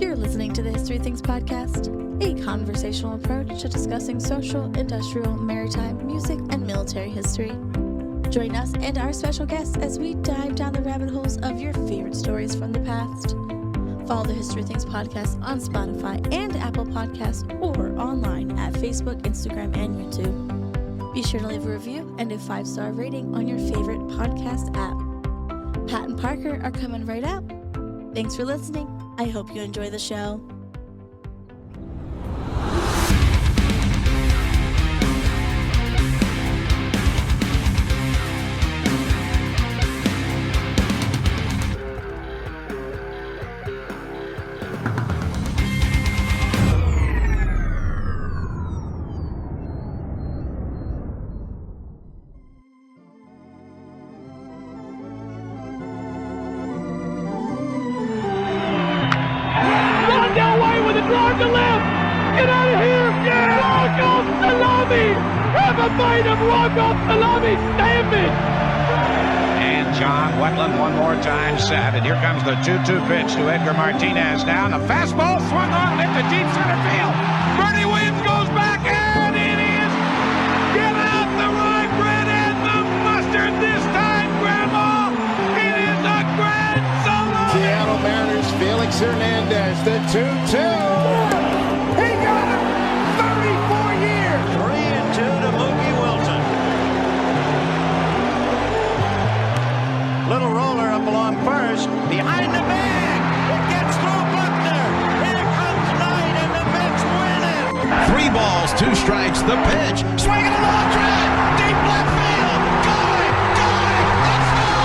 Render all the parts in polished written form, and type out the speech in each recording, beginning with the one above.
You're listening to the History Things podcast, a conversational approach to discussing social, industrial, maritime, music, and military history. Join us and our special guests as we dive down the rabbit holes of your favorite stories from the past. Follow the History Things podcast on Spotify and Apple Podcasts or online at Facebook, Instagram, and YouTube. Be sure to leave a review and a 5-star rating on your favorite podcast app. Pat and Parker are coming right up. Thanks for listening. I hope you enjoy the show. To left! Get out of here! Yeah! Rockoff salami! Have a bite of Rockoff salami sandwich! And John Wetland one more time set. And here comes the 2-2 pitch to Edgar Martinez. Down the fastball swung on into deep center field. Bernie Williams goes back and it is. Get out the rye bread and the mustard this time, Grandma! It is a grand solo! Seattle Mariners, Felix Hernandez, the 2-2. Little roller up along first, behind the bag. It gets through Buckner. Here comes Knight, and the Mets win it. 3 balls, 2 strikes. The pitch, swinging a long drive, deep left field. Going, let's go!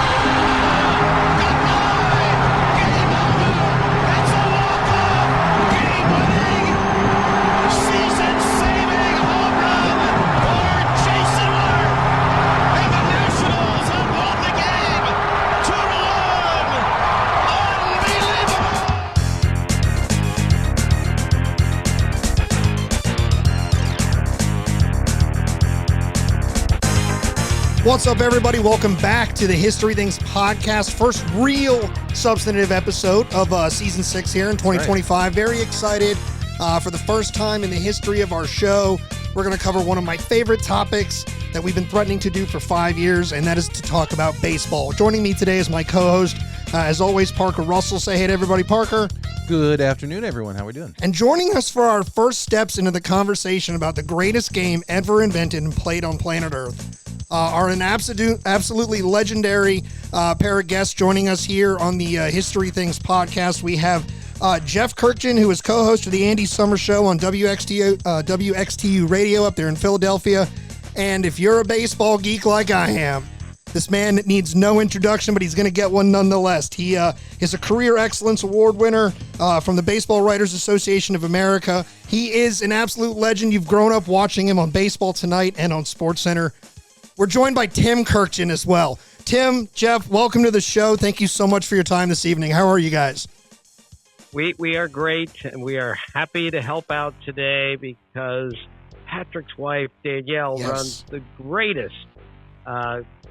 Goodbye, game over. It's a walk-off, game-winning, season-saving home run for Jason Hart, and the Nationals have won the game. What's up, everybody? Welcome back to the History Things podcast. First real substantive episode of Season 6 here in 2025. Very excited. For the first time in the history of our show, we're going to cover one of my favorite topics that we've been threatening to do for 5 years, and that is to talk about baseball. Joining me today is my co-host, as always, Parker Russell. Say hey to everybody, Parker. Good afternoon, everyone. How are we doing? And joining us for our first steps into the conversation about the greatest game ever invented and played on planet Earth are an absolutely legendary pair of guests joining us here on the History Things podcast. We have Jeff Kurkjian, who is co-host of the Andy Summer Show on WXTU Radio up there in Philadelphia. And if you're a baseball geek like I am, this man needs no introduction, but he's going to get one nonetheless. He is a Career Excellence Award winner from the Baseball Writers Association of America. He is an absolute legend. You've grown up watching him on Baseball Tonight and on SportsCenter. We're joined by Tim Kurkjian as well. Tim, Jeff, welcome to the show. Thank you so much for your time this evening. How are you guys? We are great, and we are happy to help out today because Patrick's wife, Danielle, runs the greatest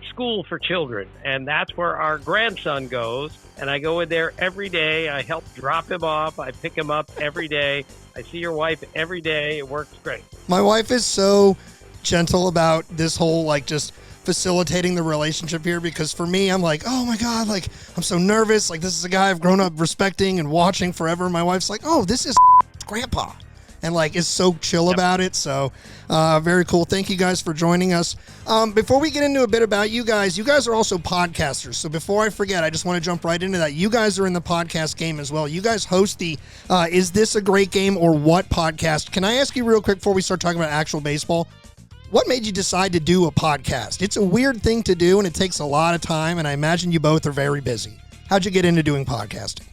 school for children, and that's where our grandson goes, and I go in there every day. I help drop him off. I pick him up every day. I see your wife every day. It works great. My wife is so gentle about this whole, just facilitating the relationship here, because for me, I'm like, oh my God, I'm so nervous. This is a guy I've grown up respecting and watching forever. My wife's like, oh, this is Grandpa. And is so chill about it. So very cool. Thank you guys for joining us. Before we get into a bit about you guys are also podcasters. So before I forget, I just want to jump right into that. You guys are in the podcast game as well. You guys host the Is This a Great Game or What podcast. Can I ask you real quick before we start talking about actual baseball? What made you decide to do a podcast? It's a weird thing to do, and it takes a lot of time, and I imagine you both are very busy. How'd you get into doing podcasting?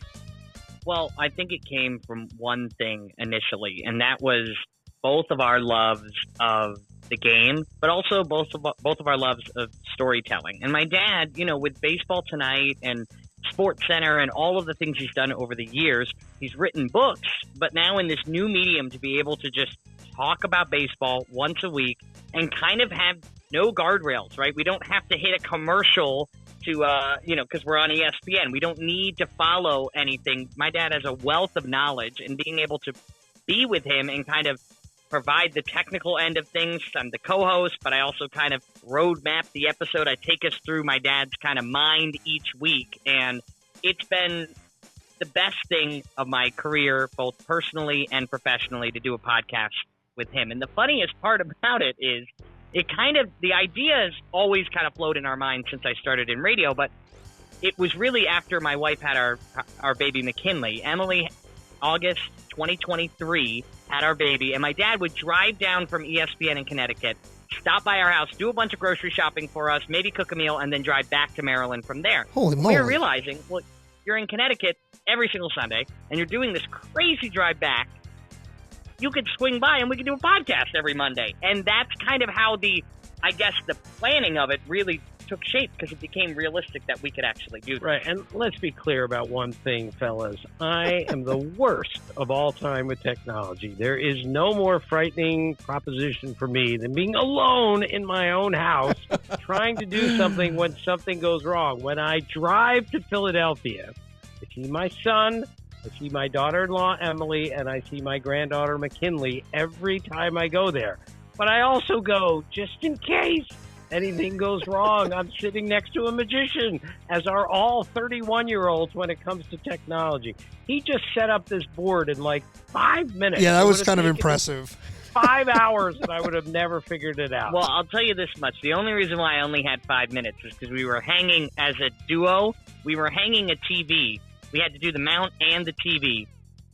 Well, I think it came from one thing initially, and that was both of our loves of the game, but also both of our loves of storytelling. And my dad, with Baseball Tonight and SportsCenter and all of the things he's done over the years, he's written books, but now in this new medium to be able to just talk about baseball once a week and kind of have no guardrails, right? We don't have to hit a commercial to, because we're on ESPN. We don't need to follow anything. My dad has a wealth of knowledge, and being able to be with him and kind of provide the technical end of things. I'm the co-host, but I also kind of roadmap the episode. I take us through my dad's kind of mind each week, and it's been the best thing of my career, both personally and professionally, to do a podcast with him. And the funniest part about it is the idea has always kind of flowed in our minds since I started in radio, but it was really after my wife had our baby McKinley. Emily, August 2023, had our baby, and my dad would drive down from ESPN in Connecticut, stop by our house, do a bunch of grocery shopping for us, maybe cook a meal, and then drive back to Maryland from there. Holy moly. We were realizing, well, you're in Connecticut every single Sunday, and you're doing this crazy drive back. You could swing by and we could do a podcast every Monday. And that's kind of how the planning of it really took shape, because it became realistic that we could actually do that. Right, and let's be clear about one thing, fellas. I am the worst of all time with technology. There is no more frightening proposition for me than being alone in my own house trying to do something when something goes wrong. When I drive to Philadelphia, I see my son, I see my daughter-in-law, Emily, and I see my granddaughter, McKinley, every time I go there. But I also go, just in case anything goes wrong, I'm sitting next to a magician, as are all 31-year-olds when it comes to technology. He just set up this board in like 5 minutes. Yeah, that was kind of impressive. 5 hours, and I would have never figured it out. Well, I'll tell you this much. The only reason why I only had 5 minutes is because we were hanging as a duo. We were hanging a TV. We had to do the mount and the TV.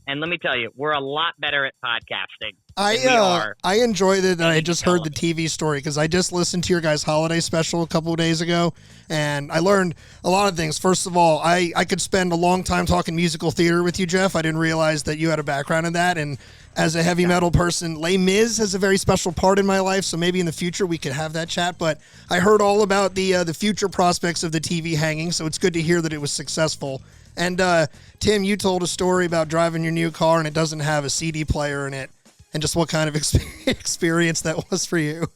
And let me tell you, we're a lot better at podcasting. I enjoyed it that I just heard the TV story, because I just listened to your guys' holiday special a couple of days ago, and I learned a lot of things. First of all, I could spend a long time talking musical theater with you, Jeff. I didn't realize that you had a background in that, and as a heavy metal person, Les Mis has a very special part in my life, so maybe in the future we could have that chat. But I heard all about the future prospects of the TV hanging, so it's good to hear that it was successful. And Tim, you told a story about driving your new car and it doesn't have a CD player in it, and just what kind of experience that was for you.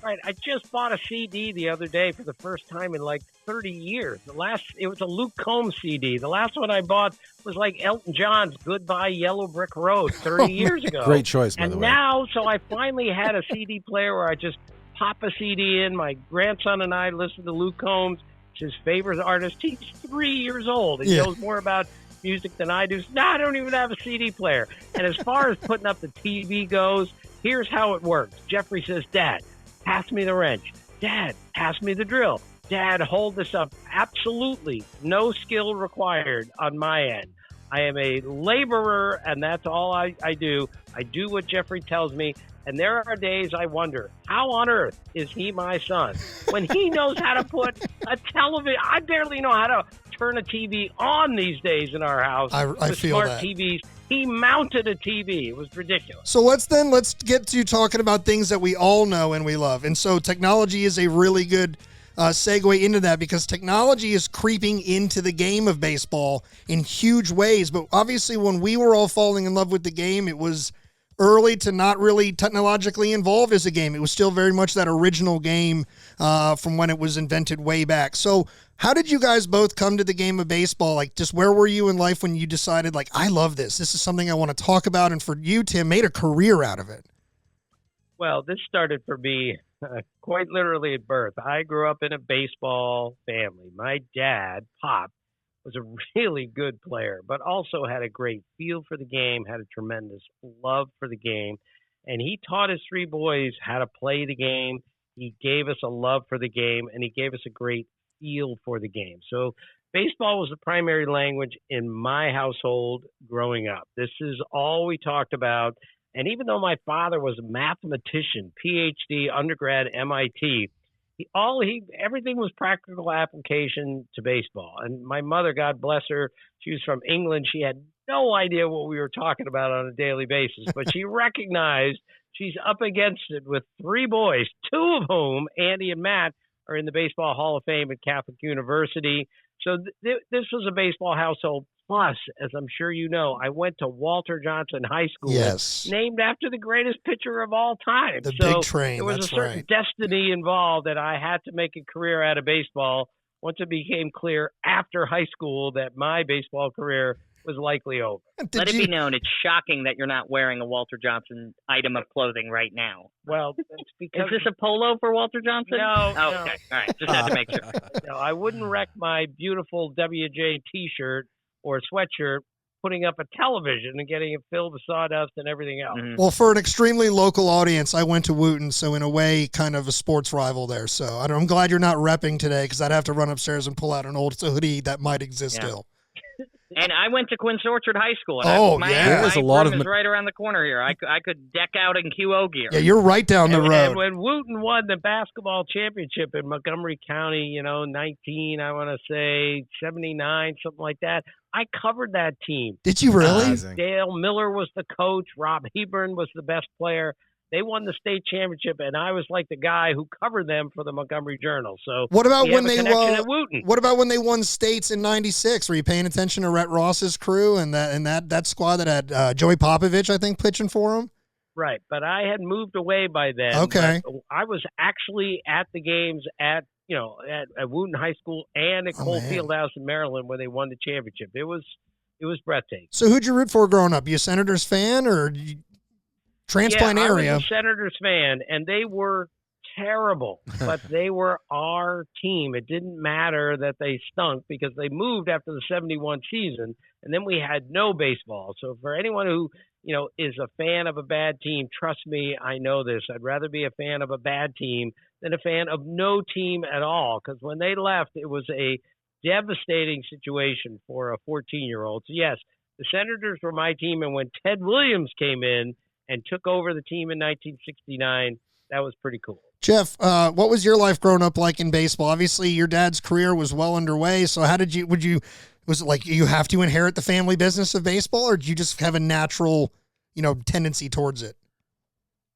Right, I just bought a CD the other day for the first time in like 30 years. It was a Luke Combs CD. The last one I bought was like Elton John's Goodbye Yellow Brick Road 30 years ago. Great choice, by the way. And now, so I finally had a CD player where I just pop a CD in. My grandson and I listen to Luke Combs. It's his favorite artist. He's 3 years old. He knows more about music than I do. No, I don't even have a CD player. And as far as putting up the TV goes, here's how it works. Jeffrey says, Dad, pass me the wrench. Dad, pass me the drill. Dad, hold this up. Absolutely no skill required on my end. I am a laborer, and that's all I do. I do what Jeffrey tells me. And there are days I wonder, how on earth is he my son? When he knows how to put a television, I barely know how to turn a TV on these days in our house. I with feel smart that. TVs. He mounted a TV. It was ridiculous. So let's get to talking about things that we all know and we love. And so technology is a really good segue into that, because technology is creeping into the game of baseball in huge ways. But obviously when we were all falling in love with the game, it was early to not really technologically involved as a game. It was still very much that original game from when it was invented way back. So how did you guys both come to the game of baseball? Like, just where were you in life when you decided, like, I love this. This is something I want to talk about. And for you, Tim, made a career out of it. Well, this started for me quite literally at birth. I grew up in a baseball family. My dad, Pop, was a really good player, but also had a great feel for the game, had a tremendous love for the game. And he taught his three boys how to play the game. He gave us a love for the game, and he gave us a great feel for the game. So baseball was the primary language in my household growing up. This is all we talked about. And even though my father was a mathematician, PhD, undergrad, MIT, everything was practical application to baseball. And my mother, God bless her, she was from England. She had no idea what we were talking about on a daily basis, but she recognized she's up against it with three boys, two of whom, Andy and Matt, are in the Baseball Hall of Fame at Catholic University. So this was a baseball household. Plus, as I'm sure you know, I went to Walter Johnson High School, named after the greatest pitcher of all time. The Big Train. There was That's a certain right. destiny involved that I had to make a career out of baseball, once it became clear after high school that my baseball career was likely over. Let it be known, it's shocking that you're not wearing a Walter Johnson item of clothing right now. Well, it's because... Is this a polo for Walter Johnson? No. Oh, okay. All right. Just had to make sure. No, I wouldn't wreck my beautiful WJ T-shirt or sweatshirt putting up a television and getting it filled with sawdust and everything else. Mm-hmm. Well, for an extremely local audience, I went to Wooten, so in a way, kind of a sports rival there. So I'm glad you're not repping today because I'd have to run upstairs and pull out an old hoodie that might exist still. And I went to Quince Orchard High School. And my room is right around the corner here. I could deck out in QO gear. Yeah, you're right down the road. And when Wooten won the basketball championship in Montgomery County, 19, I want to say 79, something like that, I covered that team. Did you really? Dale Miller was the coach. Rob Hebron was the best player. They won the state championship, and I was like the guy who covered them for the Montgomery Journal. So what about when they What about when they won states in '96? Were you paying attention to Rhett Ross's crew and that squad that had Joey Popovich, I think, pitching for him? Right, but I had moved away by then. Okay, I was actually at the games at Wooten High School and at Cole Fieldhouse in Maryland when they won the championship. It was breathtaking. So who'd you root for growing up? You a Senators fan or? Transplant area. I was a Senators fan, and they were terrible, but they were our team. It didn't matter that they stunk because they moved after the 71 season, and then we had no baseball. So for anyone who, is a fan of a bad team, trust me, I know this. I'd rather be a fan of a bad team than a fan of no team at all, because when they left, it was a devastating situation for a 14-year-old. So yes, the Senators were my team, and when Ted Williams came in and took over the team in 1969. That was pretty cool. Jeff, what was your life growing up like in baseball? Obviously, your dad's career was well underway. So was it like you have to inherit the family business of baseball, or did you just have a natural, tendency towards it?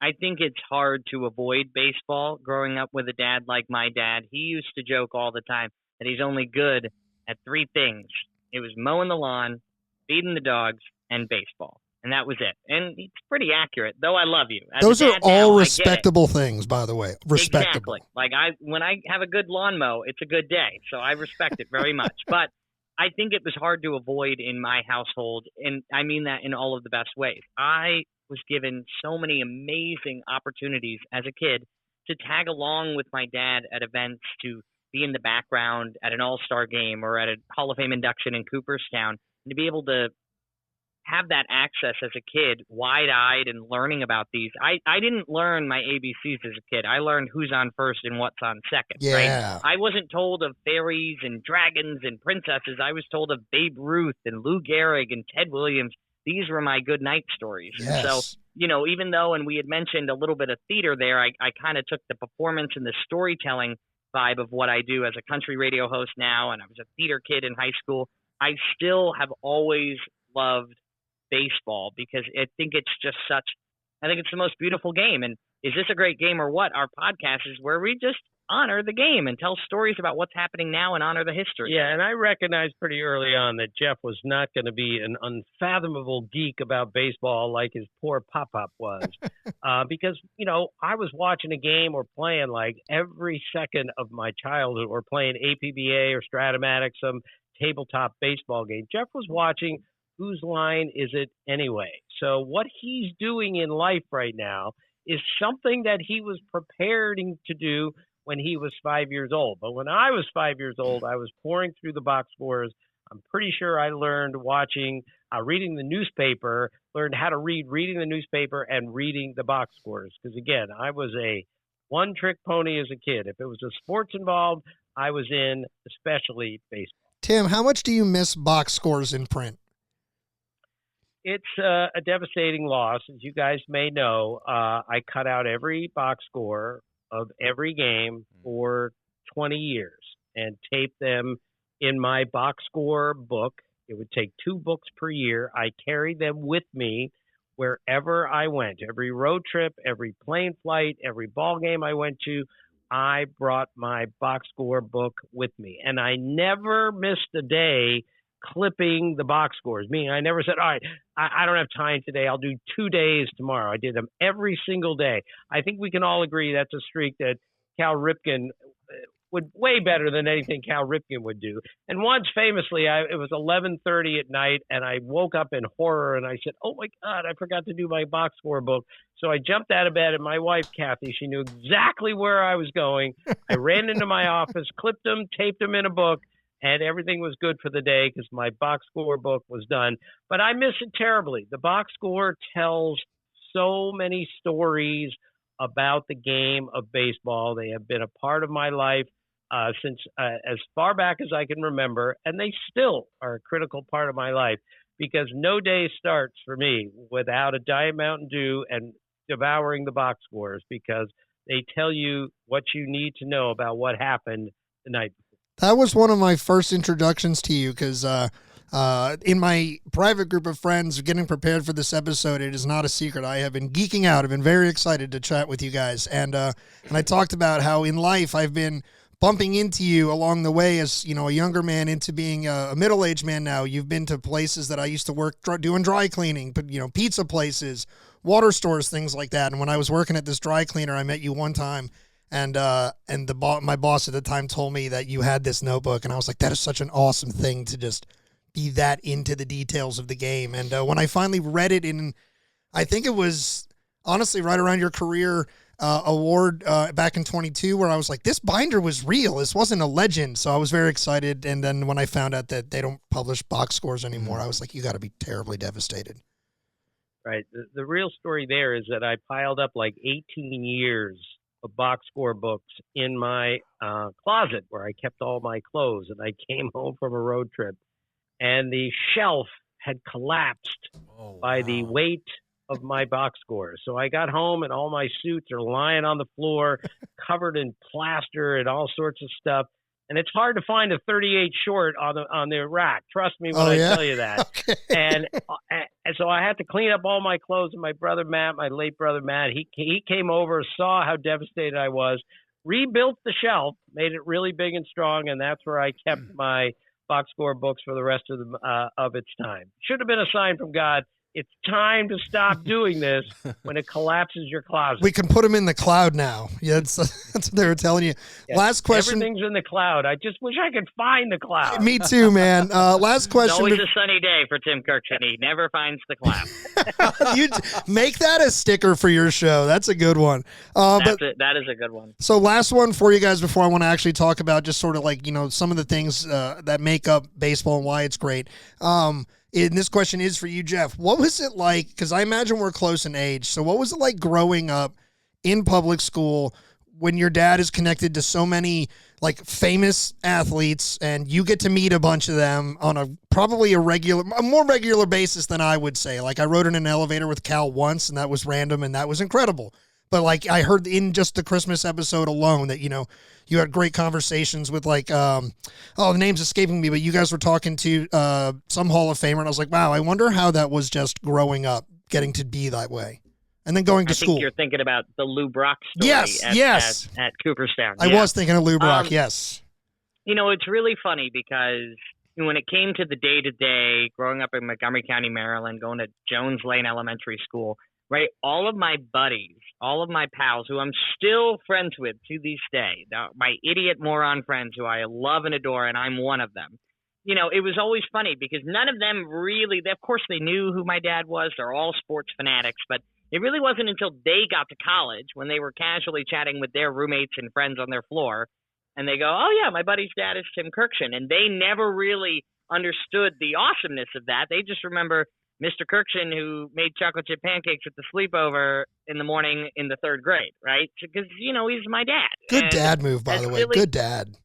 I think it's hard to avoid baseball growing up with a dad like my dad. He used to joke all the time that he's only good at three things. It was mowing the lawn, feeding the dogs, and baseball. And that was it. And it's pretty accurate, though I love you. Those are all respectable things, by the way. Respectable. Exactly. Like when I have a good lawn mow, it's a good day. So I respect it very much. But I think it was hard to avoid in my household. And I mean that in all of the best ways. I was given so many amazing opportunities as a kid to tag along with my dad at events, to be in the background at an all-star game or at a Hall of Fame induction in Cooperstown, and to be able to have that access as a kid, wide-eyed and learning about these. I didn't learn my ABCs as a kid. I learned who's on first and what's on second. Yeah. Right? I wasn't told of fairies and dragons and princesses. I was told of Babe Ruth and Lou Gehrig and Ted Williams. These were my good night stories. Yes. And so, even though, and we had mentioned a little bit of theater there, I kind of took the performance and the storytelling vibe of what I do as a country radio host now, and I was a theater kid in high school. I still have always loved baseball because I think it's the most beautiful game. And is this a great game or what? Our podcast is where we just honor the game and tell stories about what's happening now and honor the history. Yeah, and I recognized pretty early on that Jeff was not going to be an unfathomable geek about baseball like his poor pop-up was. Because, I was watching a game or playing like every second of my childhood, or playing APBA or Stratomatic, some tabletop baseball game. Jeff was watching Whose Line Is It Anyway? So what he's doing in life right now is something that he was preparing to do when he was 5 years old. But when I was 5 years old, I was pouring through the box scores. I'm pretty sure I learned reading the newspaper, learned how to reading the newspaper and reading the box scores. Because again, I was a one-trick pony as a kid. If it was a sports involved, I was in, especially baseball. Tim, how much do you miss box scores in print? It's a devastating loss. As you guys may know, I cut out every box score of every game for 20 years and taped them in my box score book. It would take 2 books per year. I carried them with me wherever I went. Every road trip, every plane flight, every ball game I went to, I brought my box score book with me. And I never missed a day clipping the box scores, meaning I never said, all right, I don't have time today, I'll do 2 days tomorrow. I did them every single day. I think we can all agree that's a streak that Cal Ripken way better than anything Cal Ripken would do. And once famously, it was 11:30 at night, and I woke up in horror, and I said, "Oh my God, I forgot to do my box score book." So I jumped out of bed, and my wife, Kathy, she knew exactly where I was going. I ran into my office, clipped them, taped them in a book, and everything was good for the day because my box score book was done. But I miss it terribly. The box score tells so many stories about the game of baseball. They have been a part of my life since as far back as I can remember, and they still are a critical part of my life because no day starts for me without a Diet Mountain Dew and devouring the box scores because they tell you what you need to know about what happened the night before. That was one of my first introductions to you because in my private group of friends getting prepared for this episode, it is not a secret. I have been geeking out. I've been very excited to chat with you guys. And I talked about how in life I've been bumping into you along the way as, you know, a younger man into being a middle-aged man now. You've been to places that I used to work doing dry cleaning, but, you know, pizza places, water stores, things like that. And when I was working at this dry cleaner, I met you one time. And my boss at the time told me that you had this notebook, and I was like, that is such an awesome thing to just be that into the details of the game. And when I finally read it I think it was honestly right around your career award back in 22, where I was like, this binder was real. This wasn't a legend. So I was very excited. And then when I found out that they don't publish box scores anymore, I was like, you got to be terribly devastated. Right. The real story there is that I piled up like 18 years of box score books in my closet where I kept all my clothes, and I came home from a road trip and the shelf had collapsed by the weight of my box scores. So I got home and all my suits are lying on the floor, covered in plaster and all sorts of stuff. And it's hard to find a 38 short on the rack. Trust me when I tell you that. Okay. And so I had to clean up all my clothes. And my brother Matt, my late brother Matt, he came over, saw how devastated I was, rebuilt the shelf, made it really big and strong, and that's where I kept my box score books for the rest of its time. Should have been a sign from God. It's time to stop doing this when it collapses your closet. We can put them in the cloud now. Yeah, that's what they were telling you. Yes, last question. Everything's in the cloud. I just wish I could find the cloud. Me too, man. Last question. It's always a sunny day for Tim Kurkjian. He never finds the cloud. You make that a sticker for your show. That's a good one. That is a good one. So last one for you guys before I want to actually talk about just sort of like, you know, some of the things that make up baseball and why it's great. And this question is for you, Jeff. What was it like? Because I imagine we're close in age. So what was it like growing up in public school when your dad is connected to so many like famous athletes and you get to meet a bunch of them on a more regular basis than I would say? Like I rode in an elevator with Cal once and that was random and that was incredible. But like I heard in just the Christmas episode alone that, you know, you had great conversations with like, the name's escaping me, but you guys were talking to some Hall of Famer, and I was like, wow, I wonder how that was just growing up, getting to be that way, and then going to school. I think you're thinking about the Lou Brock story. Yes. At Cooperstown. I was thinking of Lou Brock. Yes. You know, it's really funny because when it came to the day-to-day, growing up in Montgomery County, Maryland, going to Jones Lane Elementary School, right? All of my buddies, all of my pals who I'm still friends with to this day, my idiot moron friends who I love and adore, and I'm one of them. You know, it was always funny because none of them really, of course they knew who my dad was. They're all sports fanatics, but it really wasn't until they got to college when they were casually chatting with their roommates and friends on their floor. And they go, oh yeah, my buddy's dad is Tim Kurkjian. And they never really understood the awesomeness of that. They just remember Mr. Kurkjian, who made chocolate chip pancakes at the sleepover in the morning in the third grade, right? Because, you know, he's my dad. Good dad move, by the way. Good dad.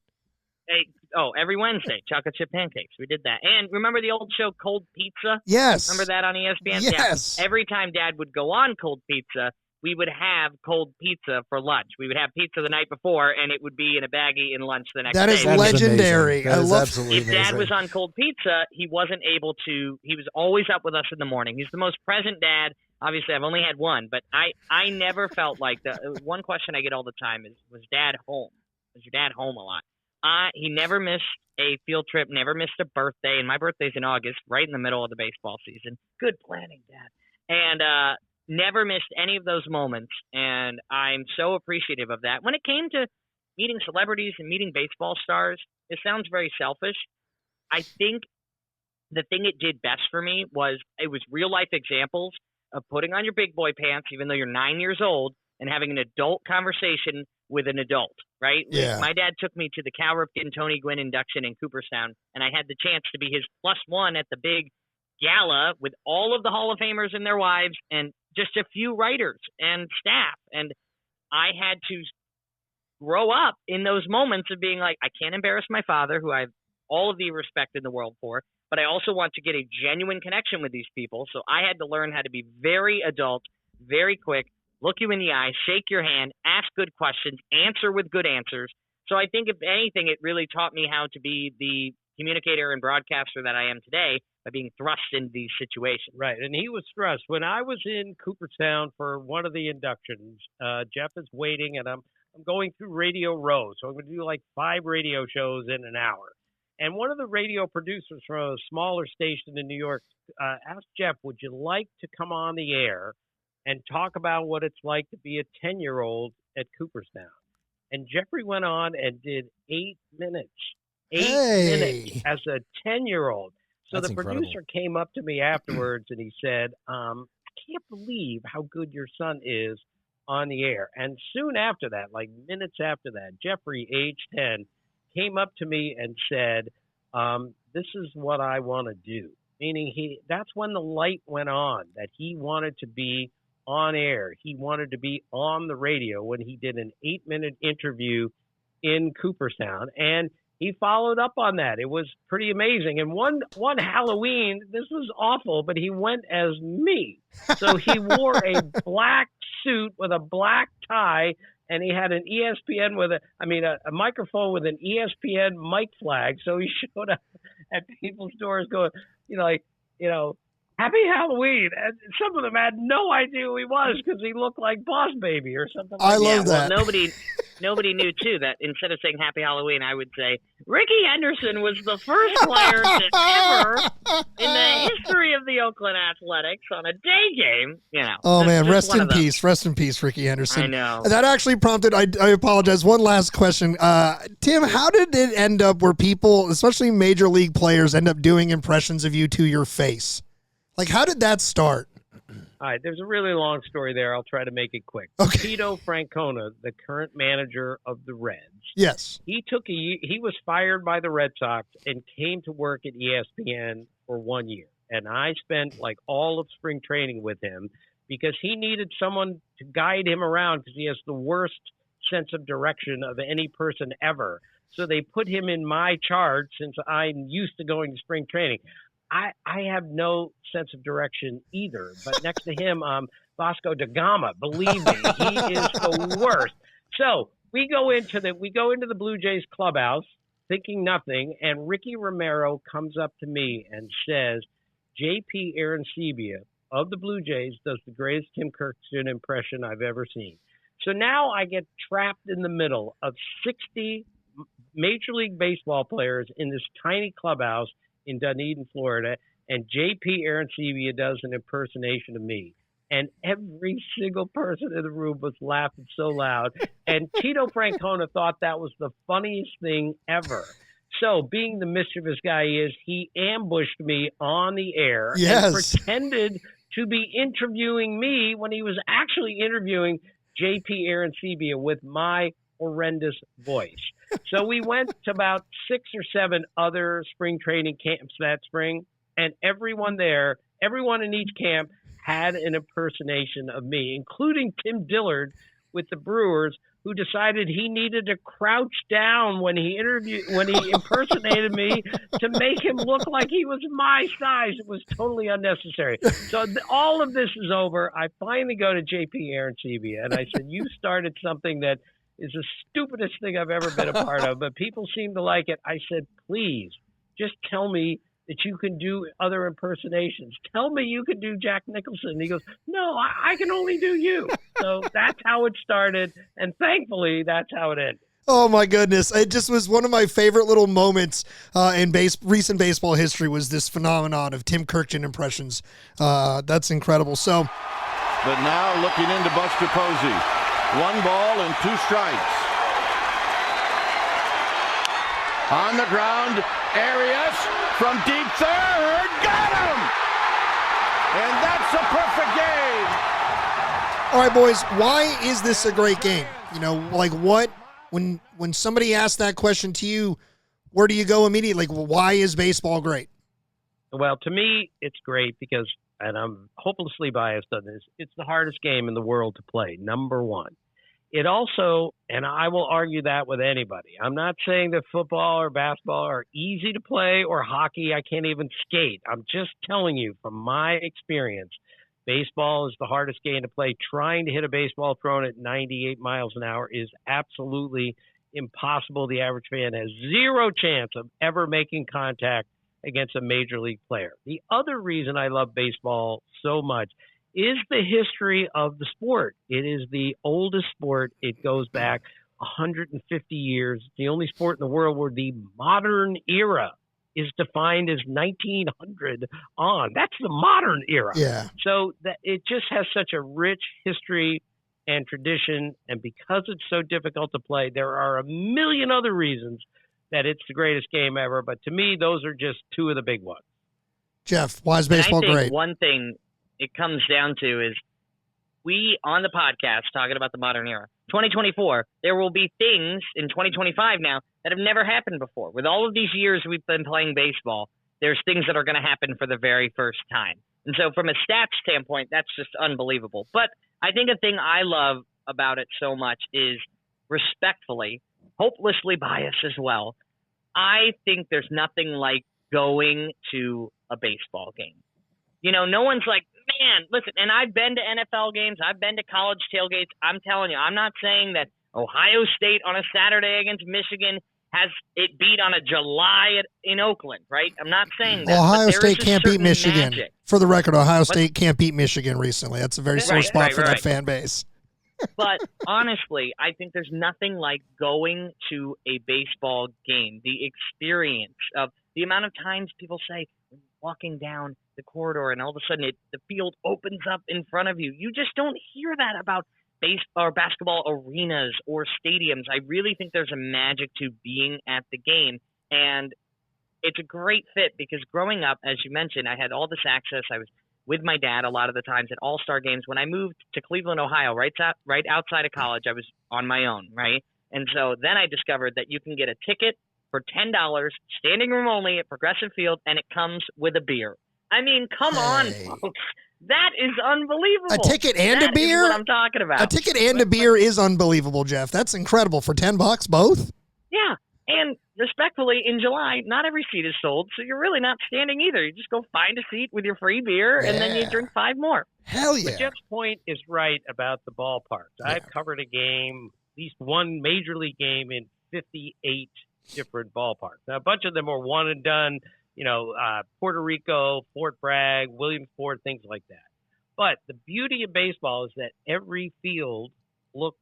Every Wednesday, chocolate chip pancakes. We did that. And remember the old show Cold Pizza? Yes. Remember that on ESPN? Yes. Yeah. Every time Dad would go on Cold Pizza, we would have cold pizza for lunch. We would have pizza the night before, and it would be in a baggie in lunch the next day. That is legendary. That is absolutely amazing. If Dad was amazing. on Cold Pizza, he wasn't able to. He was always up with us in the morning. He's the most present dad. Obviously, I've only had one, but I never felt like one question I get all the time is, was Dad home? Was your dad home a lot? He never missed a field trip, never missed a birthday, and my birthday's in August, right in the middle of the baseball season. Good planning, Dad. And never missed any of those moments, and I'm so appreciative of that. When it came to meeting celebrities and meeting baseball stars, it sounds very selfish. I think the thing it did best for me was it was real life examples of putting on your big boy pants, even though you're 9 years old, and having an adult conversation with an adult, right? Yeah. My dad took me to the Cal Ripken Tony Gwynn induction in Cooperstown, and I had the chance to be his +1 at the big gala with all of the Hall of Famers and their wives and just a few writers and staff. And I had to grow up in those moments of being like, I can't embarrass my father, who I have all of the respect in the world for, but I also want to get a genuine connection with these people. So I had to learn how to be very adult, very quick, look you in the eye, shake your hand, ask good questions, answer with good answers. So I think if anything, it really taught me how to be the communicator and broadcaster that I am today by being thrust into these situations. Right, and he was thrust. When I was in Cooperstown for one of the inductions, Jeff is waiting, and I'm going through Radio Row, so I'm going to do like 5 radio shows in an hour. And one of the radio producers from a smaller station in New York asked Jeff, would you like to come on the air and talk about what it's like to be a 10-year-old at Cooperstown? And Jeffrey went on and did 8 minutes. 8 minutes as a 10-year-old. So That's the incredible. producer came up to me afterwards and he said, I can't believe how good your son is on the air. And soon after that, like minutes after that, Jeffrey, age 10, came up to me and said, this is what I want to do. Meaning that's when the light went on, that he wanted to be on air. He wanted to be on the radio when he did an 8-minute interview in Cooperstown. And he followed up on that. It was pretty amazing. And one Halloween, this was awful, but he went as me. So he wore a black suit with a black tie, and he had an ESPN a microphone with an ESPN mic flag. So he showed up at people's doors going, Happy Halloween. And some of them had no idea who he was because he looked like Boss Baby or something like that. I love that. Well, nobody knew, too, that instead of saying Happy Halloween, I would say, Ricky Henderson was the first player to ever, in the history of the Oakland Athletics, on a day game, Oh, man, rest in peace. Rest in peace, Ricky Henderson. I know. That actually prompted, I apologize, one last question. Tim, how did it end up where people, especially major league players, end up doing impressions of you to your face? Like, how did that start? All right, there's a really long story there. I'll try to make it quick. Okay. Tito Francona, the current manager of the Reds. Yes. He was fired by the Red Sox and came to work at ESPN for 1 year. And I spent like all of spring training with him because he needed someone to guide him around because he has the worst sense of direction of any person ever. So they put him in my charge since I'm used to going to spring training. I have no sense of direction either, but next to him, Vasco da Gama. Believe me, he is the worst. So we go into the Blue Jays clubhouse thinking nothing, and Ricky Romero comes up to me and says, J.P. Arancibia of the Blue Jays does the greatest Tim Kurkjian impression I've ever seen. So now I get trapped in the middle of 60 Major League Baseball players in this tiny clubhouse in Dunedin, Florida, and J.P. Arancibia does an impersonation of me. And every single person in the room was laughing so loud. And Tito Francona thought that was the funniest thing ever. So, being the mischievous guy he is, he ambushed me on the air and pretended to be interviewing me when he was actually interviewing J.P. Arancibia with my horrendous voice. So we went to about 6 or 7 other spring training camps that spring, and everyone in each camp had an impersonation of me, including Tim Dillard with the Brewers, who decided he needed to crouch down when he impersonated me to make him look like he was my size. It was totally unnecessary. So all of this is over. I finally go to J.P. Arancibia, and I said, you started something that is the stupidest thing I've ever been a part of, but people seem to like it. I said, please, just tell me that you can do other impersonations. Tell me you can do Jack Nicholson. And he goes, no, I can only do you. So that's how it started, and thankfully, that's how it ended. Oh, my goodness. It just was one of my favorite little moments in recent baseball history was this phenomenon of Tim Kurkjian impressions. That's incredible. So, But now looking into Buster Posey. 1 ball and 2 strikes. On the ground, Arias from deep third, got him! And that's a perfect game. All right, boys, why is this a great game? You know, like what, when somebody asks that question to you, where do you go immediately? Like, why is baseball great? Well, to me, it's great because, and I'm hopelessly biased on this, it's the hardest game in the world to play, number one. It also, and I will argue that with anybody, I'm not saying that football or basketball are easy to play or hockey. I can't even skate. I'm just telling you from my experience, baseball is the hardest game to play. Trying to hit a baseball thrown at 98 miles an hour is absolutely impossible. The average fan has zero chance of ever making contact against a major league player. The other reason I love baseball so much is the history of the sport. It is the oldest sport. It goes back 150 years. It's the only sport in the world where the modern era is defined as 1900 on. That's the modern era. Yeah. So that it just has such a rich history and tradition, and because it's so difficult to play, there are a million other reasons that it's the greatest game ever. But to me, those are just two of the big ones. Jeff, why is baseball and I think great? One thing it comes down to is we, on the podcast, talking about the modern era, 2024, there will be things in 2025 now that have never happened before. With all of these years we've been playing baseball, there's things that are going to happen for the very first time. And so from a stats standpoint, that's just unbelievable. But I think a thing I love about it so much is, respectfully, hopelessly biased as well, I think there's nothing like going to a baseball game. You know, no one's like, man, listen, and I've been to NFL games, I've been to college tailgates. I'm telling you, I'm not saying that Ohio State on a Saturday against Michigan has it beat on a July in Oakland, right? I'm not saying that. Ohio State can't beat Michigan. Magic. For the record, Ohio State can't beat Michigan recently. That's a very sore spot for that fan base. But honestly, I think there's nothing like going to a baseball game. The experience of the amount of times people say, walking down the corridor and all of a sudden the field opens up in front of you. You just don't hear that about baseball or basketball arenas or stadiums. I really think there's a magic to being at the game. And it's a great fit because growing up, as you mentioned, I had all this access. I was with my dad a lot of the times at all-star games. When I moved to Cleveland, Ohio, right outside of college, I was on my own, right? And so then I discovered that you can get a ticket for $10, standing room only at Progressive Field, and it comes with a beer. I mean, come on, folks. That is unbelievable. A ticket and that a beer? Is what I'm talking about. A ticket and a beer is unbelievable, Jeff. That's incredible. For $10 both? Yeah. And respectfully, in July, not every seat is sold, so you're really not standing either. You just go find a seat with your free beer, and then you drink 5 more. Hell yeah. But Jeff's point is right about the ballparks. Yeah. I've covered a game, at least one major league game, in 58 different ballparks. Now, a bunch of them were one and done, Puerto Rico, Fort Bragg, Williamsport, things like that. But the beauty of baseball is that every field looks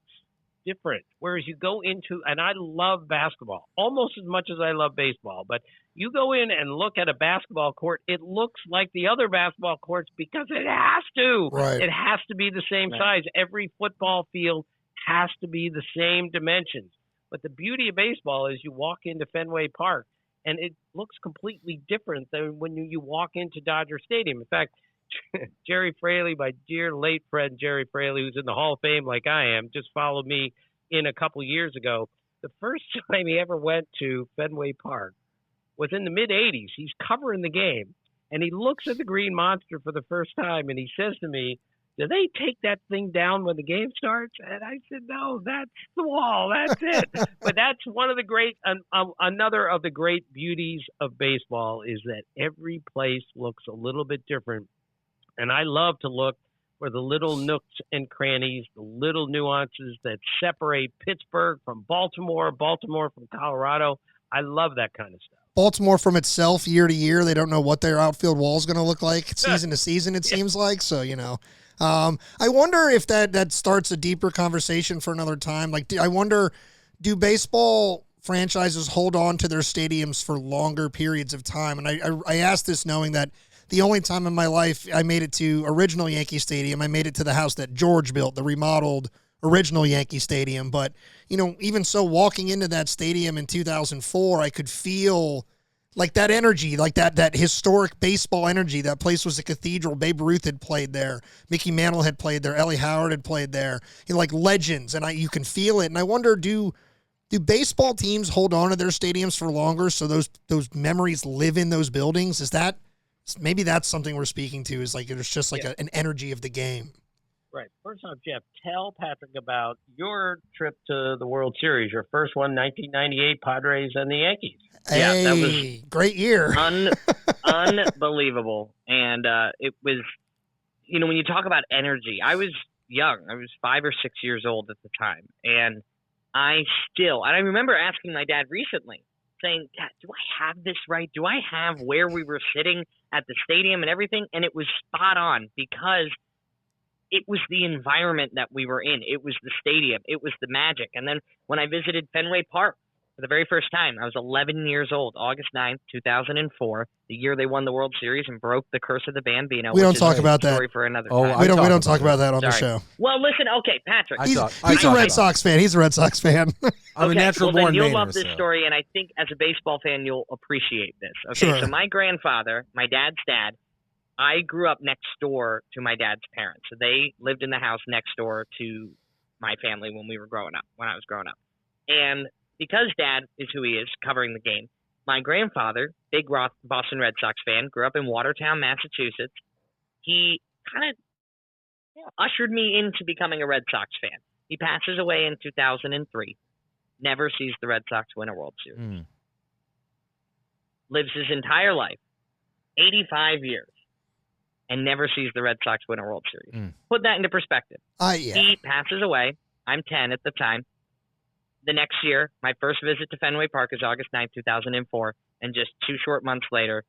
different. Whereas you go into, and I love basketball almost as much as I love baseball, but you go in and look at a basketball court, it looks like the other basketball courts because it has to. Right. It has to be the same size. Every football field has to be the same dimensions. But the beauty of baseball is you walk into Fenway Park, and it looks completely different than when you walk into Dodger Stadium. In fact, Jerry Fraley, my dear late friend Jerry Fraley, who's in the Hall of Fame like I am, just followed me in a couple years ago. The first time he ever went to Fenway Park was in the mid-'80s. He's covering the game, and he looks at the Green Monster for the first time, and he says to me, "Do they take that thing down when the game starts?" And I said, "No, that's the wall. That's it." But that's one of the great, another of the great beauties of baseball is that every place looks a little bit different. And I love to look for the little nooks and crannies, the little nuances that separate Pittsburgh from Baltimore, Baltimore from Colorado. I love that kind of stuff. Baltimore from itself year to year, they don't know what their outfield wall is going to look like season to season, it seems like. So, I wonder if that starts a deeper conversation for another time. I wonder, do baseball franchises hold on to their stadiums for longer periods of time? And I ask this knowing that the only time in my life I made it to original Yankee Stadium, I made it to the house that George built, the remodeled original Yankee Stadium. But, even so, walking into that stadium in 2004, I could feel like that energy, like that historic baseball energy. That place was a cathedral. Babe Ruth had played there. Mickey Mantle had played there. Ellie Howard had played there. Like legends, and you can feel it. And I wonder, do baseball teams hold on to their stadiums for longer so those memories live in those buildings? Maybe that's something we're speaking to, is like there's just like an energy of the game. Right. First off, Jeff, tell Patrick about your trip to the World Series, your first one, 1998, Padres and the Yankees. Hey, that was great year. Unbelievable. And it was, when you talk about energy, I was young. I was 5 or 6 years old at the time. And I remember asking my dad recently, saying, Dad, do I have this right? Do I have where we were sitting at the stadium and everything? And it was spot on, because it was the environment that we were in. It was the stadium. It was the magic. And then when I visited Fenway Park for the very first time, I was 11 years old, August 9th, 2004, the year they won the World Series and broke the curse of the Bambino. We don't talk about that. Story for another Oh, time. We don't talk about that on the show. Well, listen, okay, Patrick. He's a Red Sox fan. He's a Red Sox fan. I'm a natural born You'll Mainer, love this so. story, and I think as a baseball fan, you'll appreciate this. Okay, Sure. So my grandfather, my dad's dad, I grew up next door to my dad's parents. So they lived in the house next door to my family when I was growing up. And because Dad is who he is, covering the game, my grandfather, big Boston Red Sox fan, grew up in Watertown, Massachusetts. He kind of ushered me into becoming a Red Sox fan. He passes away in 2003. Never sees the Red Sox win a World Series. Lives his entire life, 85 years, and never sees the Red Sox win a World Series. Put that into perspective. Yeah. He passes away. I'm 10 at the time. The next year, my first visit to Fenway Park is August 9th, 2004, and just 2 short months later,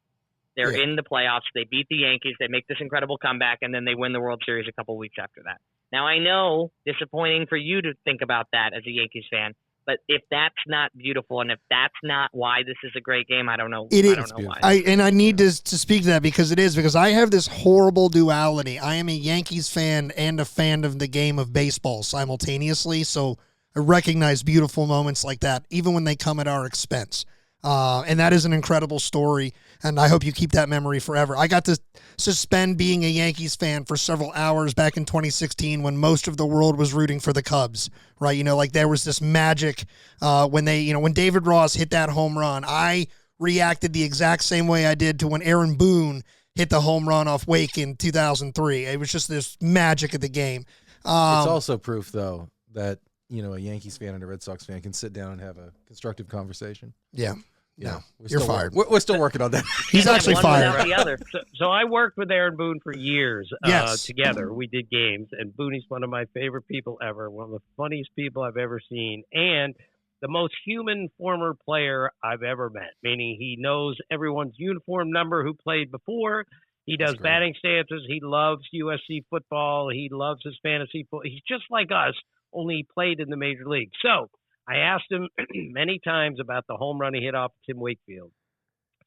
they're in the playoffs. They beat the Yankees. They make this incredible comeback, and then they win the World Series a couple weeks after that. Now, I know, disappointing for you to think about that as a Yankees fan, but if that's not beautiful and if that's not why this is a great game, I don't know. It is. I don't know why. I need to speak to that because I have this horrible duality. I am a Yankees fan and a fan of the game of baseball simultaneously, so I recognize beautiful moments like that, even when they come at our expense. And that is an incredible story, and I hope you keep that memory forever. I got to suspend being a Yankees fan for several hours back in 2016 when most of the world was rooting for the Cubs, right? Like there was this magic when when David Ross hit that home run. I reacted the exact same way I did to when Aaron Boone hit the home run off Wake in 2003. It was just this magic of the game. It's also proof, though, that a Yankees fan and a Red Sox fan can sit down and have a constructive conversation. Yeah. Yeah, you're fired. We're still working on that. He's actually one fired. without the other. So I worked with Aaron Boone for years Yes. together. We did games, and Boone's one of my favorite people ever, one of the funniest people I've ever seen, and the most human former player I've ever met, meaning he knows everyone's uniform number who played before. He does batting stances. He loves USC football. He loves his fantasy football. He's just like us, only he played in the major league. So I asked him many times about the home run he hit off Tim Wakefield.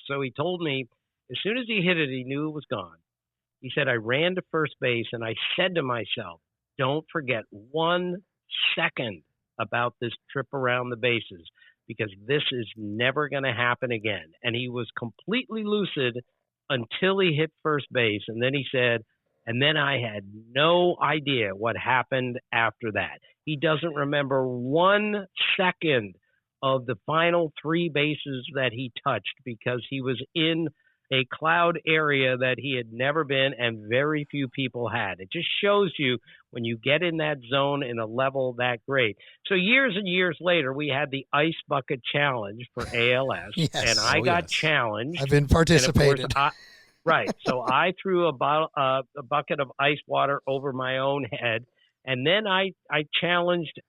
So he told me as soon as he hit it, he knew it was gone. He said, I ran to first base and I said to myself, don't forget 1 second about this trip around the bases because this is never going to happen again. And he was completely lucid until he hit first base. And then he said, and then I had no idea what happened after that. He doesn't remember 1 second of the final 3 bases that he touched because he was in a cloud area that he had never been and very few people had. It just shows you when you get in that zone in a level that great. So years and years later, we had the Ice Bucket Challenge for ALS, Yes. and I got challenged. I've been participated. Right. So I threw a bucket of ice water over my own head, and then I challenged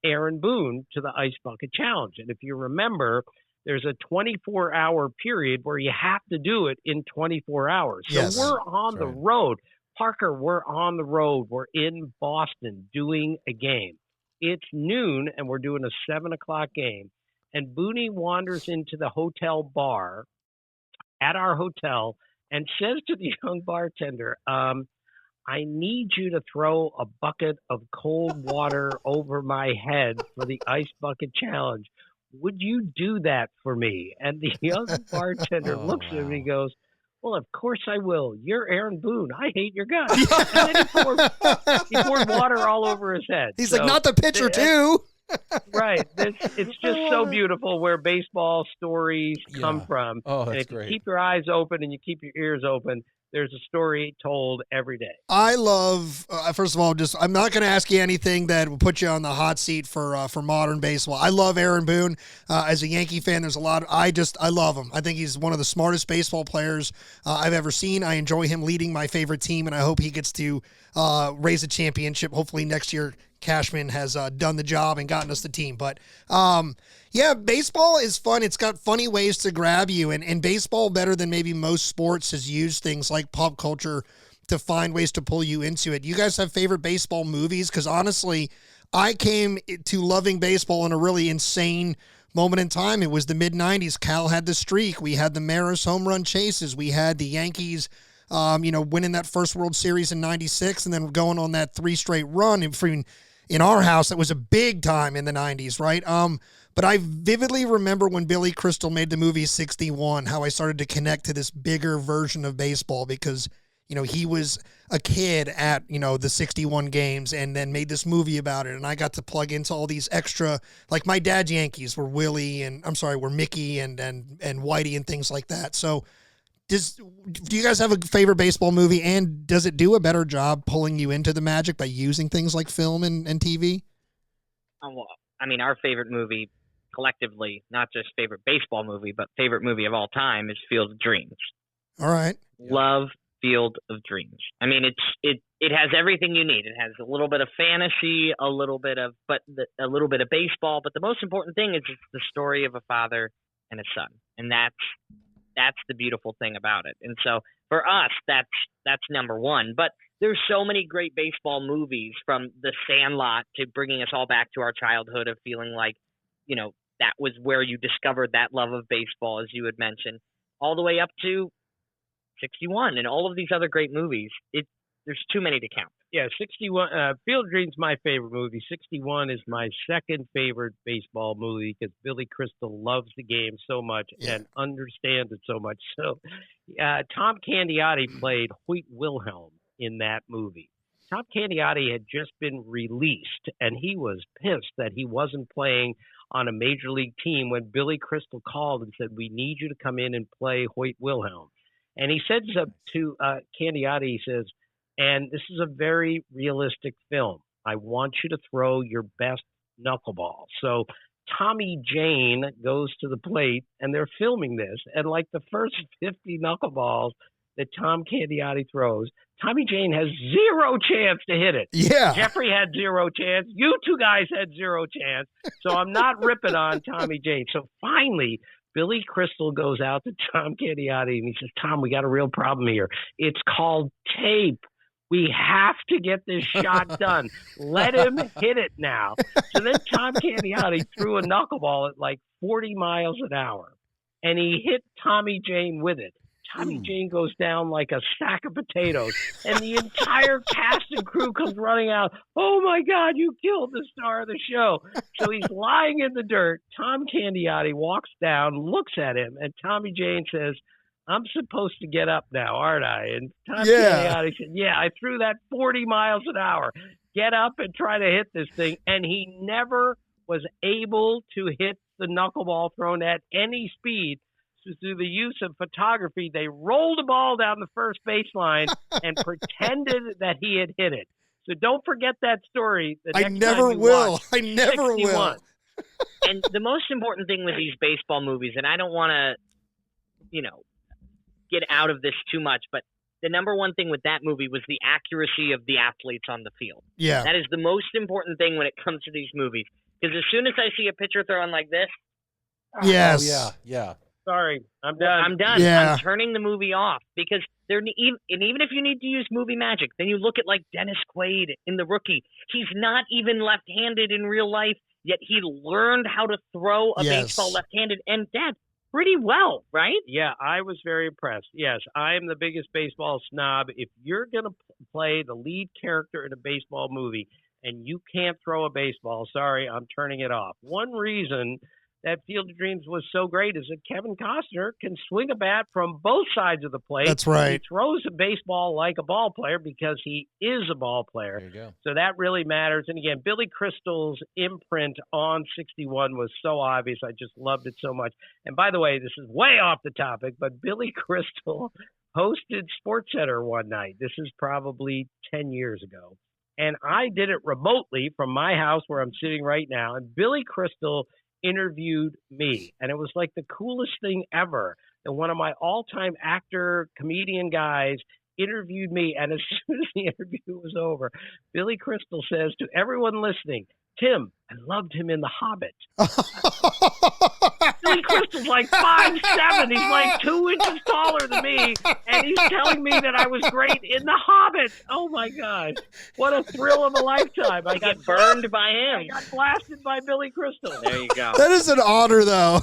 Aaron Boone to the Ice Bucket Challenge. And if you remember, there's a 24-hour period where you have to do it in 24 hours. So Yes. we're on the road. Parker, we're on the road. We're in Boston doing a game. It's noon, and we're doing a 7 o'clock game. And Booney wanders into the hotel bar at our hotel and says to the young bartender, I need you to throw a bucket of cold water over my head for the ice bucket challenge. Would you do that for me? And the young bartender looks at him and he goes, well, of course I will. You're Aaron Boone. I hate your guts. And then he poured water all over his head. He's like, not the pitcher, too. Right. It's just so beautiful where baseball stories come from. Oh, that's and if great. you keep your eyes open and you keep your ears open, there's a story told every day. I love, first of all, I'm not going to ask you anything that will put you on the hot seat for modern baseball. I love Aaron Boone. As a Yankee fan, there's a lot. I love him. I think he's one of the smartest baseball players I've ever seen. I enjoy him leading my favorite team, and I hope he gets to raise a championship. Hopefully next year Cashman has done the job and gotten us the team. But yeah, baseball is fun. It's got funny ways to grab you, and baseball, better than maybe most sports, has used things like pop culture to find ways to pull you into it. You guys have favorite baseball movies? Because honestly, I came to loving baseball in a really insane moment in time. It was the mid-'90s. Cal had the streak. We had the Maris home run chases. We had the Yankees winning that first World Series in 96 and then going on that 3 straight run. In our house, that was a big time in the 90s, right? But I vividly remember when Billy Crystal made the movie 61, how I started to connect to this bigger version of baseball because, he was a kid at, the 61 games and then made this movie about it. And I got to plug into all these extra, like my dad's Yankees were Mickey and Whitey and things like that. So do you guys have a favorite baseball movie, and does it do a better job pulling you into the magic by using things like film and TV? Well, our favorite movie collectively, not just favorite baseball movie, but favorite movie of all time is Field of Dreams. All right. Love Field of Dreams. It has everything you need. It has a little bit of fantasy, a little bit of baseball, but the most important thing is it's the story of a father and a son. And that's the beautiful thing about it. And so for us, that's number one. But there's so many great baseball movies, from The Sandlot to bringing us all back to our childhood of feeling like, that was where you discovered that love of baseball, as you had mentioned, all the way up to 61 and all of these other great movies. There's too many to count. Yeah, 61. Field of Dreams, my favorite movie. 61 is my second favorite baseball movie because Billy Crystal loves the game so much and understands it so much. So, Tom Candiotti played Hoyt Wilhelm in that movie. Tom Candiotti had just been released, and he was pissed that he wasn't playing on a major league team when Billy Crystal called and said, "We need you to come in and play Hoyt Wilhelm." And he says to Candiotti, he says, "And this is a very realistic film. I want you to throw your best knuckleball." So Tommy Jane goes to the plate, and they're filming this. And like the first 50 knuckleballs that Tom Candiotti throws, Tommy Jane has zero chance to hit it. Yeah. Jeffrey had zero chance. You two guys had zero chance. So I'm not ripping on Tommy Jane. So finally, Billy Crystal goes out to Tom Candiotti, and he says, "Tom, we got a real problem here. It's called tape. We have to get this shot done. Let him hit it now." So then Tom Candiotti threw a knuckleball at like 40 miles an hour, and he hit Tommy Jane with it. Tommy Jane goes down like a sack of potatoes, and the entire cast and crew comes running out. "Oh, my God, you killed the star of the show." So he's lying in the dirt. Tom Candiotti walks down, looks at him, and Tommy Jane says, "I'm supposed to get up now, aren't I?" And Tom Candiotti said, "Yeah, I threw that 40 miles an hour. Get up and try to hit this thing." And he never was able to hit the knuckleball thrown at any speed. So through the use of photography, they rolled the ball down the first baseline and pretended that he had hit it. So don't forget that story. I never will. I never 61. will. And the most important thing with these baseball movies, and I don't want to, get out of this too much, but the number one thing with that movie was the accuracy of the athletes on the field. Yeah. That is the most important thing when it comes to these movies. Because as soon as I see a pitcher throwing like this, yes. Oh, yeah. Sorry, I'm done. I'm done. Yeah. I'm turning the movie off because even if you need to use movie magic, then you look at like Dennis Quaid in The Rookie. He's not even left-handed in real life, yet he learned how to throw a baseball left-handed. And Dad, pretty well, right? Yeah, I was very impressed. Yes, I'm the biggest baseball snob. If you're going to play the lead character in a baseball movie and you can't throw a baseball, sorry, I'm turning it off. One reason that Field of Dreams was so great is that Kevin Costner can swing a bat from both sides of the plate. That's right. He throws a baseball like a ball player because he is a ball player. There you go. So that really matters. And again, Billy Crystal's imprint on 61 was so obvious. I just loved it so much. And by the way, this is way off the topic, but Billy Crystal hosted SportsCenter one night. This is probably 10 years ago. And I did it remotely from my house where I'm sitting right now. And Billy Crystal interviewed me, and it was like the coolest thing ever. And one of my all-time actor comedian guys interviewed me, and as soon as the interview was over, Billy Crystal says to everyone listening, "Tim, I loved him in The Hobbit." Billy Crystal's like 5'7". He's like 2 inches taller than me, and he's telling me that I was great in The Hobbit. Oh my God. What a thrill of a lifetime. I got burned by him. I got blasted by Billy Crystal. There you go. That is an honor, though.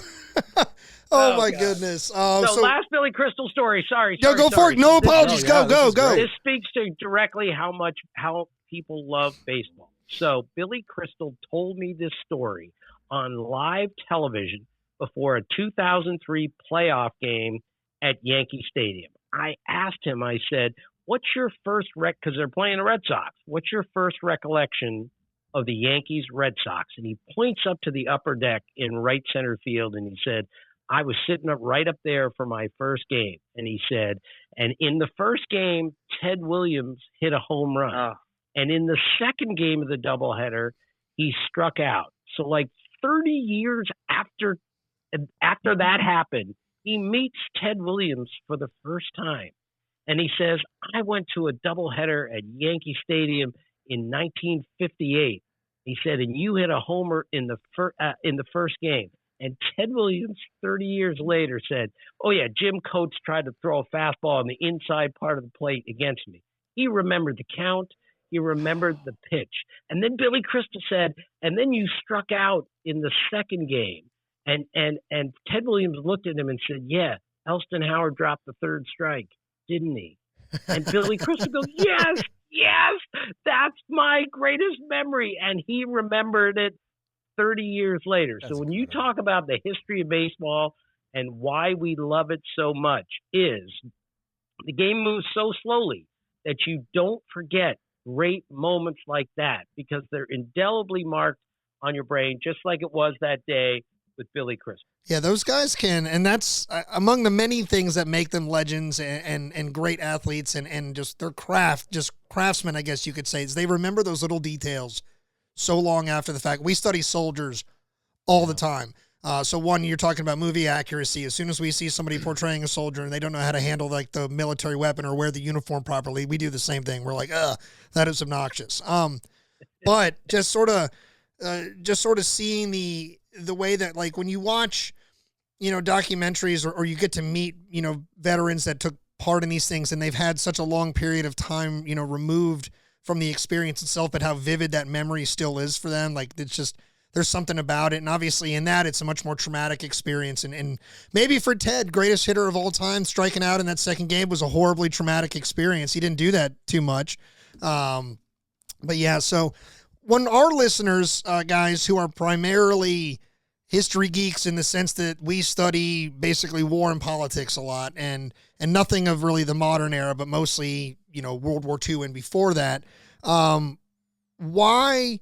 Oh my God. goodness. So last Billy Crystal story. Sorry. Go for it. No apologies. Go. This speaks to directly how people love baseball. So Billy Crystal told me this story on live television before a 2003 playoff game at Yankee Stadium. I asked him, I said, what's your first because they're playing the Red Sox. What's your first recollection of the Yankees Red Sox? And he points up to the upper deck in right center field, and he said, I was sitting up right up there for my first game. And he said, and in the first game, Ted Williams hit a home run. Oh. And in the second game of the doubleheader, he struck out. So like 30 years after that happened, he meets Ted Williams for the first time. And he says, I went to a doubleheader at Yankee Stadium in 1958. He said, and you hit a homer in the first game. And Ted Williams, 30 years later, said, oh, yeah, Jim Coates tried to throw a fastball on the inside part of the plate against me. He remembered the count. He remembered the pitch. And then Billy Crystal said, and then you struck out in the second game. And Ted Williams looked at him and said, yeah, Elston Howard dropped the third strike, didn't he? And Billy Crystal goes, yes, that's my greatest memory. And he remembered it 30 years later. So when you talk about the history of baseball and why we love it so much is the game moves so slowly that you don't forget great moments like that because they're indelibly marked on your brain, just like it was that day with Billy Crystal. Yeah, those guys can, and that's among the many things that make them legends and great athletes and just their craft, just craftsmen, I guess you could say, is they remember those little details so long after the fact. We study soldiers all the time. So one, you're talking about movie accuracy. As soon as we see somebody portraying a soldier and they don't know how to handle like the military weapon or wear the uniform properly, we do the same thing. We're like, that is obnoxious. But just sort of seeing the way that like when you watch, documentaries or you get to meet, veterans that took part in these things and they've had such a long period of time, removed from the experience itself, but how vivid that memory still is for them. Like it's just, there's something about it. And obviously in that, it's a much more traumatic experience. And maybe for Ted, greatest hitter of all time, striking out in that second game was a horribly traumatic experience. He didn't do that too much. But yeah, so when our listeners, guys who are primarily history geeks in the sense that we study basically war and politics a lot and nothing of really the modern era, but mostly, World War II and before that, why,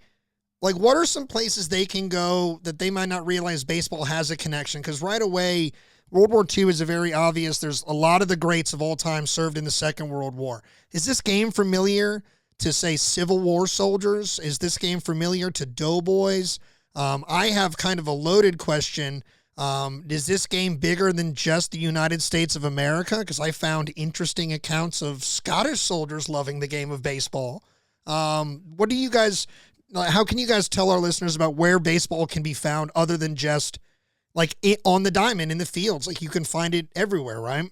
like, what are some places they can go that they might not realize baseball has a connection? Because right away, World War II is a very obvious. There's a lot of the greats of all time served in the Second World War. Is this game familiar to, say, Civil War soldiers? Is this game familiar to doughboys? I have kind of a loaded question. Is this game bigger than just the United States of America? Because I found interesting accounts of Scottish soldiers loving the game of baseball. What do you guys, how can you guys tell our listeners about where baseball can be found other than just like on the diamond in the fields? Like you can find it everywhere, right?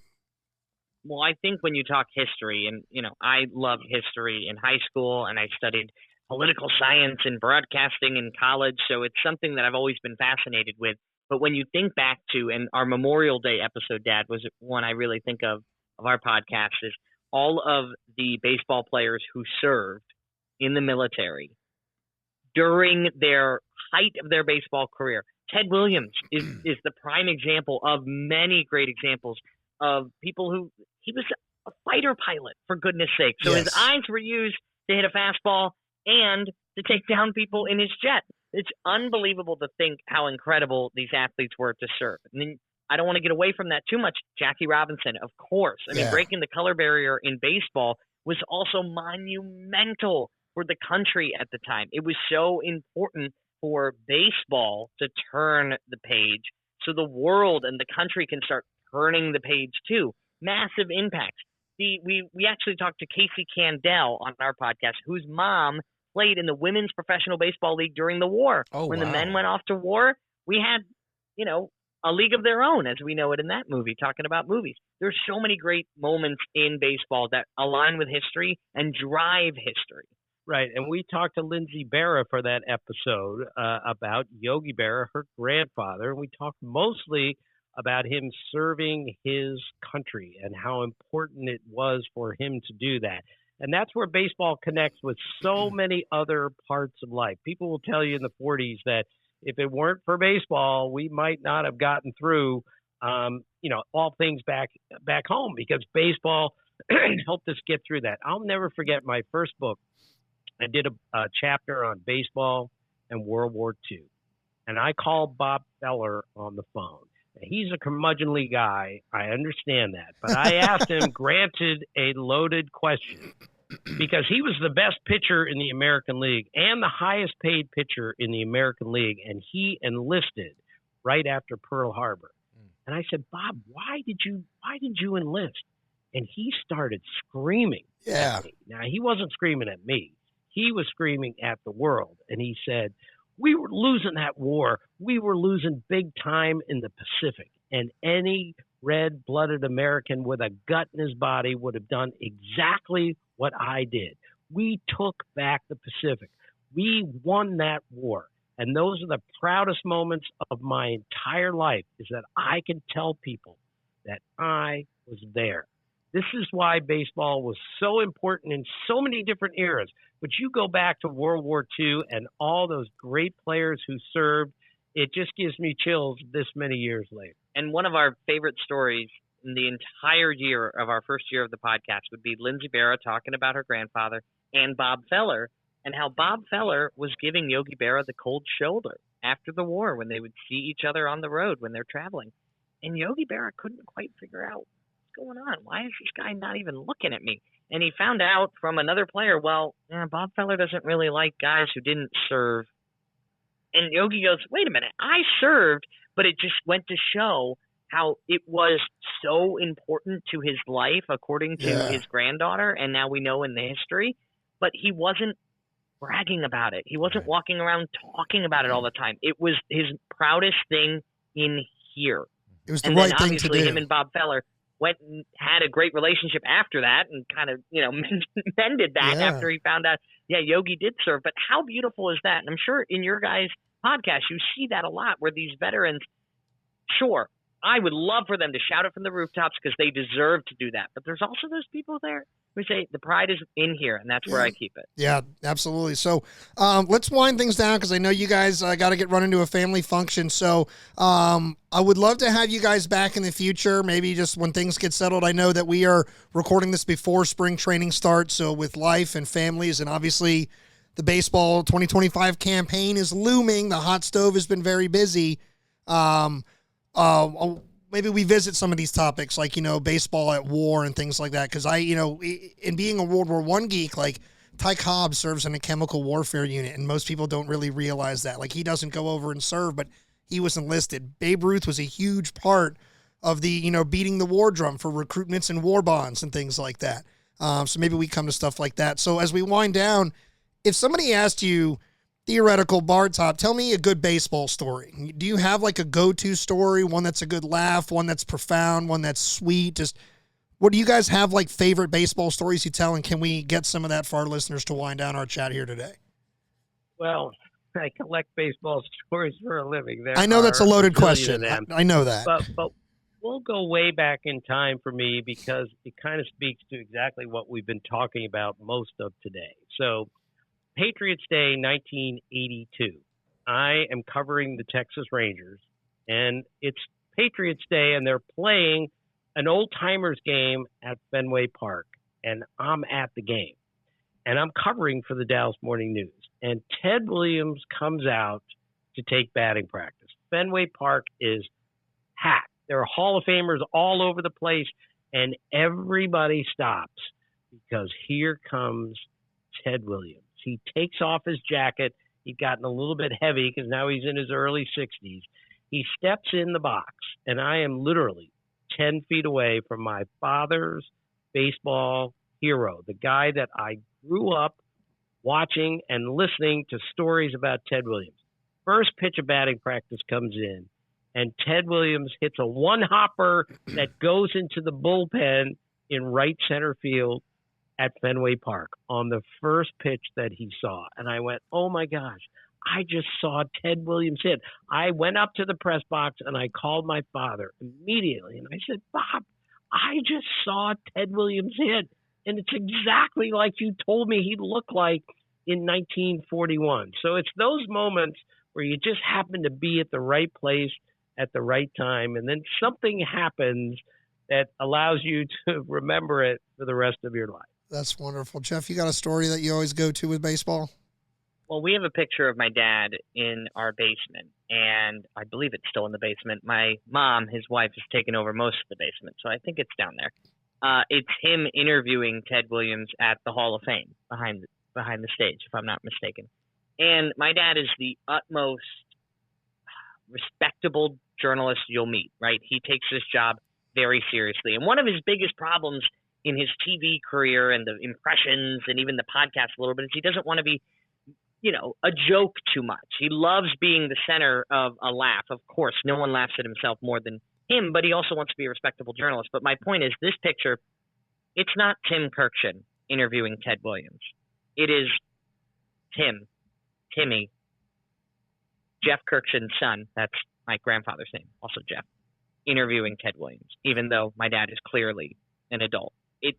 Well, I think when you talk history, and, I loved history in high school and I studied political science and broadcasting in college. So it's something that I've always been fascinated with. But when you think back to, and our Memorial Day episode, Dad, was one I really think of our podcast, is all of the baseball players who served in the military during their height of their baseball career. Ted Williams is the prime example of many great examples of people who, he was a fighter pilot, for goodness sake. So his eyes were used to hit a fastball and to take down people in his jet. It's unbelievable to think how incredible these athletes were to serve. And then I don't want to get away from that too much. Jackie Robinson, of course. I mean, breaking the color barrier in baseball was also monumental for the country at the time. It was so important for baseball to turn the page so the world and the country can start turning the page too. Massive impacts. We actually talked to Casey Candell on our podcast, whose mom played in the Women's Professional Baseball League during the war. When the men went off to war, we had, a league of their own, as we know it in that movie, talking about movies. There's so many great moments in baseball that align with history and drive history. Right, and we talked to Lindsay Berra for that episode about Yogi Berra, her grandfather, and we talked mostly about him serving his country and how important it was for him to do that. And that's where baseball connects with so many other parts of life. People will tell you in the 40s that if it weren't for baseball, we might not have gotten through, all things back home, because baseball helped us get through that. I'll never forget my first book. I did a chapter on baseball and World War II. And I called Bob Feller on the phone. He's a curmudgeonly guy. I understand that. But I asked him, granted, a loaded question, because he was the best pitcher in the American League and the highest paid pitcher in the American League. And he enlisted right after Pearl Harbor. And I said, Bob, why did you enlist? And he started screaming at me. Now, he wasn't screaming at me. He was screaming at the world. And he said, we were losing that war. We were losing big time in the Pacific. And any red-blooded American with a gut in his body would have done exactly what I did. We took back the Pacific. We won that war. And those are the proudest moments of my entire life, is that I can tell people that I was there. This is why baseball was so important in so many different eras. But you go back to World War II and all those great players who served, it just gives me chills this many years later. And one of our favorite stories in the entire year of our first year of the podcast would be Lindsay Berra talking about her grandfather and Bob Feller, and how Bob Feller was giving Yogi Berra the cold shoulder after the war when they would see each other on the road when they're traveling. And Yogi Berra couldn't quite figure out what's going on. Why is this guy not even looking at me? And he found out from another player, Bob Feller doesn't really like guys who didn't serve. And Yogi goes, wait a minute, I served, but it just went to show how it was so important to his life, according to his granddaughter, and now we know in the history, but he wasn't bragging about it. He wasn't walking around talking about it all the time. It was his proudest thing in here. It was the right thing to do. Obviously, him and Bob Feller went and had a great relationship after that, and kind of, mended that after he found out, Yogi did serve. But how beautiful is that? And I'm sure in your guys' podcast, you see that a lot, where these veterans, sure, I would love for them to shout it from the rooftops because they deserve to do that. But there's also those people there who say the pride is in here, and that's where I keep it. Yeah, absolutely. So let's wind things down, because I know you guys got to get run into a family function. So I would love to have you guys back in the future, maybe just when things get settled. I know that we are recording this before spring training starts, so with life and families, and obviously the baseball 2025 campaign is looming. The hot stove has been very busy. Maybe we visit some of these topics, like, baseball at war and things like that. Because in being a World War I geek, like, Ty Cobb serves in a chemical warfare unit, and most people don't really realize that. Like, he doesn't go over and serve, but he was enlisted. Babe Ruth was a huge part of the, beating the war drum for recruitments and war bonds and things like that. So maybe we come to stuff like that. So as we wind down, if somebody asked you, theoretical bar top, tell me a good baseball story. Do you have like a go-to story, one that's a good laugh, one that's profound, one that's sweet? Just what do you guys have, like, favorite baseball stories you tell, and can we get some of that for our listeners to wind down our chat here today? Well, I collect baseball stories for a living. I know that's a loaded question. I know that. But we'll go way back in time for me because it kind of speaks to exactly what we've been talking about most of today. So, Patriots Day 1982. I am covering the Texas Rangers, and it's Patriots Day, and they're playing an old-timers game at Fenway Park, and I'm at the game. And I'm covering for the Dallas Morning News. And Ted Williams comes out to take batting practice. Fenway Park is packed. There are Hall of Famers all over the place, and everybody stops because here comes Ted Williams. He takes off his jacket. He'd gotten a little bit heavy because now he's in his early 60s. He steps in the box, and I am literally 10 feet away from my father's baseball hero, the guy that I grew up watching and listening to stories about Ted Williams. First pitch of batting practice comes in, and Ted Williams hits a one-hopper that goes into the bullpen in right center field at Fenway Park on the first pitch that he saw. And I went, oh, my gosh, I just saw Ted Williams hit. I went up to the press box, and I called my father immediately. And I said, Bob, I just saw Ted Williams hit. And it's exactly like you told me he'd look like in 1941. So it's those moments where you just happen to be at the right place at the right time, and then something happens that allows you to remember it for the rest of your life. That's wonderful. Jeff, you got a story that you always go to with baseball? Well, we have a picture of my dad in our basement, and I believe it's still in the basement. My mom, his wife, has taken over most of the basement, so I think it's down there. It's him interviewing Ted Williams at the Hall of Fame behind the stage, if I'm not mistaken. And my dad is the utmost respectable journalist you'll meet, right? He takes this job very seriously. And one of his biggest problems in his TV career and the impressions and even the podcast a little bit is he doesn't want to be, a joke too much. He loves being the center of a laugh. Of course, no one laughs at himself more than him, but he also wants to be a respectable journalist. But my point is, this picture, it's not Tim Kurkjian interviewing Ted Williams. It is Timmy, Jeff Kurkjian's son, that's my grandfather's name, also Jeff, interviewing Ted Williams, even though my dad is clearly an adult.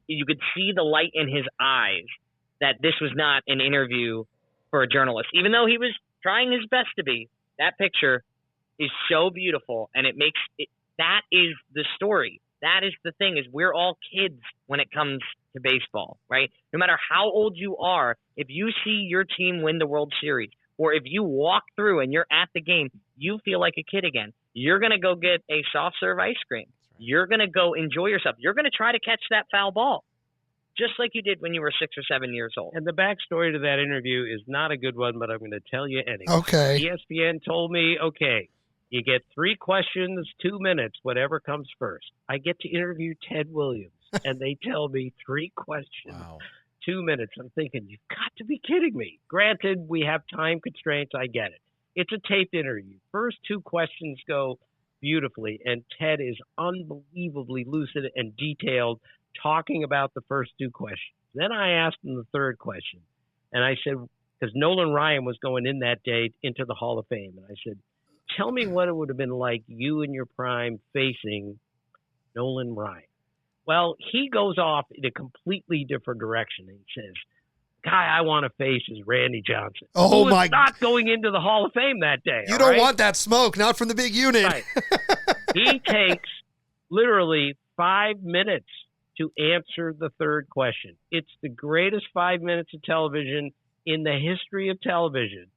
You could see the light in his eyes that this was not an interview for a journalist, even though he was trying his best to be. That picture is so beautiful, and it makes it. That is the story. That is the thing, is we're all kids when it comes to baseball, right? No matter how old you are, if you see your team win the World Series, or if you walk through and you're at the game, you feel like a kid again. You're going to go get a soft serve ice cream. You're going to go enjoy yourself. You're going to try to catch that foul ball, just like you did when you were 6 or 7 years old. And the backstory to that interview is not a good one, but I'm going to tell you anyway. Okay. ESPN told me, okay, you get 3 questions, 2 minutes, whatever comes first. I get to interview Ted Williams, and they tell me 3 questions, 2 minutes. I'm thinking, you've got to be kidding me. Granted, we have time constraints. I get it. It's a taped interview. First 2 questions go beautifully, and Ted is unbelievably lucid and detailed, talking about the first 2 questions. Then I asked him the 3rd question, and I said, because Nolan Ryan was going in that day into the Hall of Fame, and I said, tell me what it would have been like you in your prime facing Nolan Ryan. Well, he goes off in a completely different direction. He says, guy I want to face is Randy Johnson. Oh, who my! was not going into the Hall of Fame that day. You don't want that smoke, not from the big unit. Right. He takes literally 5 minutes to answer the 3rd question. It's the greatest 5 minutes of television in the history of television.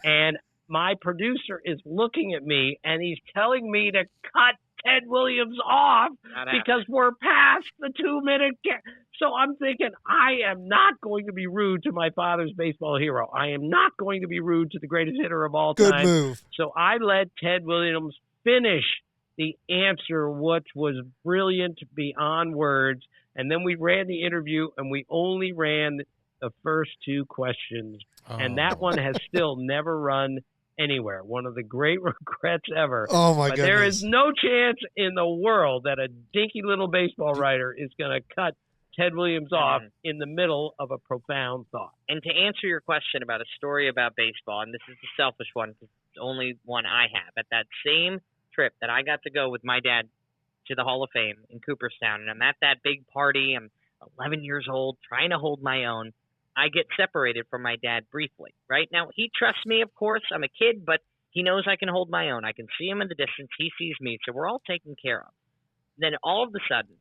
And my producer is looking at me, and he's telling me to cut Ted Williams off because we're past the 2-minute So I'm thinking, I am not going to be rude to my father's baseball hero. I am not going to be rude to the greatest hitter of all time. Good move. So I let Ted Williams finish the answer, which was brilliant beyond words. And then we ran the interview, and we only ran the first 2 questions. And that one has still never run anywhere. One of the great regrets ever. Oh, my goodness. There is no chance in the world that a dinky little baseball writer is going to cut Ted Williams off in the middle of a profound thought. And to answer your question about a story about baseball, and this is the selfish one because it's the only one I have, at that same trip that I got to go with my dad to the Hall of Fame in Cooperstown, and I'm at that big party, I'm 11 years old, trying to hold my own, I get separated from my dad briefly, right? Now, he trusts me, of course. I'm a kid, but he knows I can hold my own. I can see him in the distance. He sees me, so we're all taken care of. Then all of a sudden,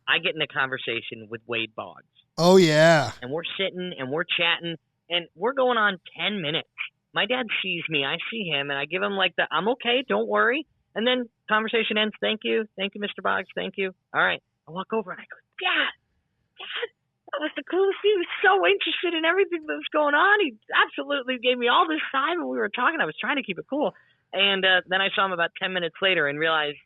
I get in a conversation with Wade Boggs. Oh, yeah. And we're sitting and we're chatting, and we're going on 10 minutes. My dad sees me. I see him, and I give him like the, I'm okay, don't worry. And then conversation ends. Thank you, Mr. Boggs. Thank you. All right. I walk over, and I go, Dad, that was the coolest. He was so interested in everything that was going on. He absolutely gave me all this time, and we were talking. I was trying to keep it cool. And then I saw him about 10 minutes later and realized,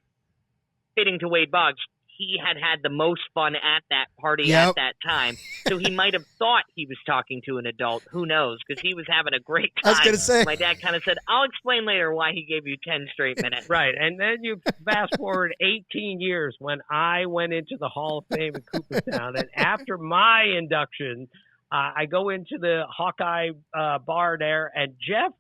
fitting to Wade Boggs, he had the most fun at that party at that time. So he might have thought he was talking to an adult. Who knows? Because he was having a great time. I was going to say. My dad kind of said, I'll explain later why he gave you 10 straight minutes. Right. And then you fast forward 18 years when I went into the Hall of Fame in Cooperstown. And after my induction, I go into the Hawkeye bar there, and Jeff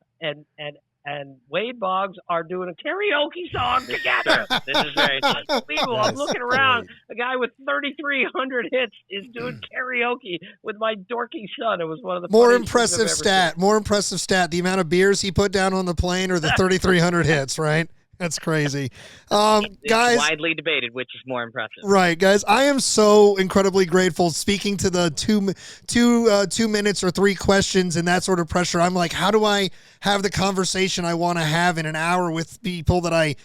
and Wade Boggs are doing a karaoke song together. This is very true. Unbelievable. I'm looking around. A guy with 3,300 hits is doing karaoke with my dorky son. It was one of the More funniest impressive things I've ever stat. More impressive stat. The amount of beers he put down on the plane or the 3,300 hits, right? That's crazy. It's Guys, widely debated which is more impressive. right, guys. I am so incredibly grateful. Speaking to the two minutes or 3 questions and that sort of pressure, I'm like, how do I have the conversation I want to have in an hour with people that I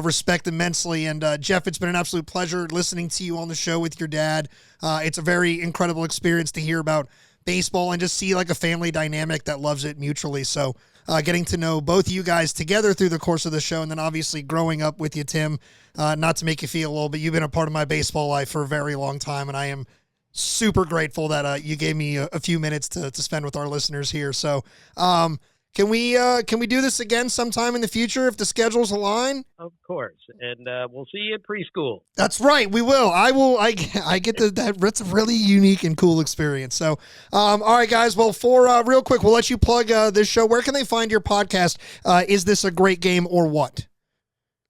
respect immensely? And Jeff, it's been an absolute pleasure listening to you on the show with your dad. It's a very incredible experience to hear about baseball and just see like a family dynamic that loves it mutually. So getting to know both you guys together through the course of the show, and then obviously growing up with you, Tim, not to make you feel old, but you've been a part of my baseball life for a very long time, and I am super grateful that you gave me a few minutes to spend with our listeners here. So can we do this again sometime in the future if the schedules align? Of course. And we'll see you at preschool. That's right. We will. I get that's a really unique and cool experience. So, all right, guys. Well, for real quick, we'll let you plug this show. Where can they find your podcast? Is this a great game or what?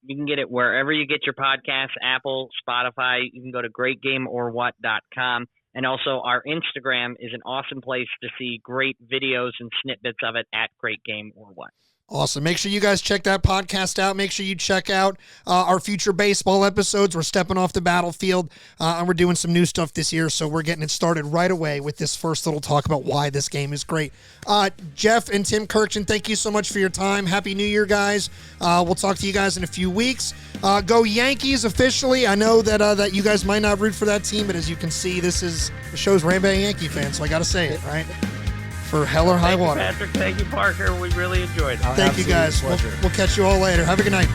You can get it wherever you get your podcasts, Apple, Spotify. You can go to greatgameorwhat.com. And also our Instagram is an awesome place to see great videos and snippets of it at Great Game or What. Awesome. Make sure you guys check that podcast out. Make sure you check out our future baseball episodes. We're stepping off the battlefield, and we're doing some new stuff this year, so we're getting it started right away with this first little talk about why this game is great. Jeff and Tim Kurkjian, thank you so much for your time. Happy New Year, guys. We'll talk to you guys in a few weeks. Go Yankees officially. I know that you guys might not root for that team, but as you can see, the show's ran by a Yankee fan, so I got to say it, right? For hell or high water. Thank you, Patrick. Thank you, Parker. We really enjoyed it. Thank you, guys. We'll catch you all later. Have a good night.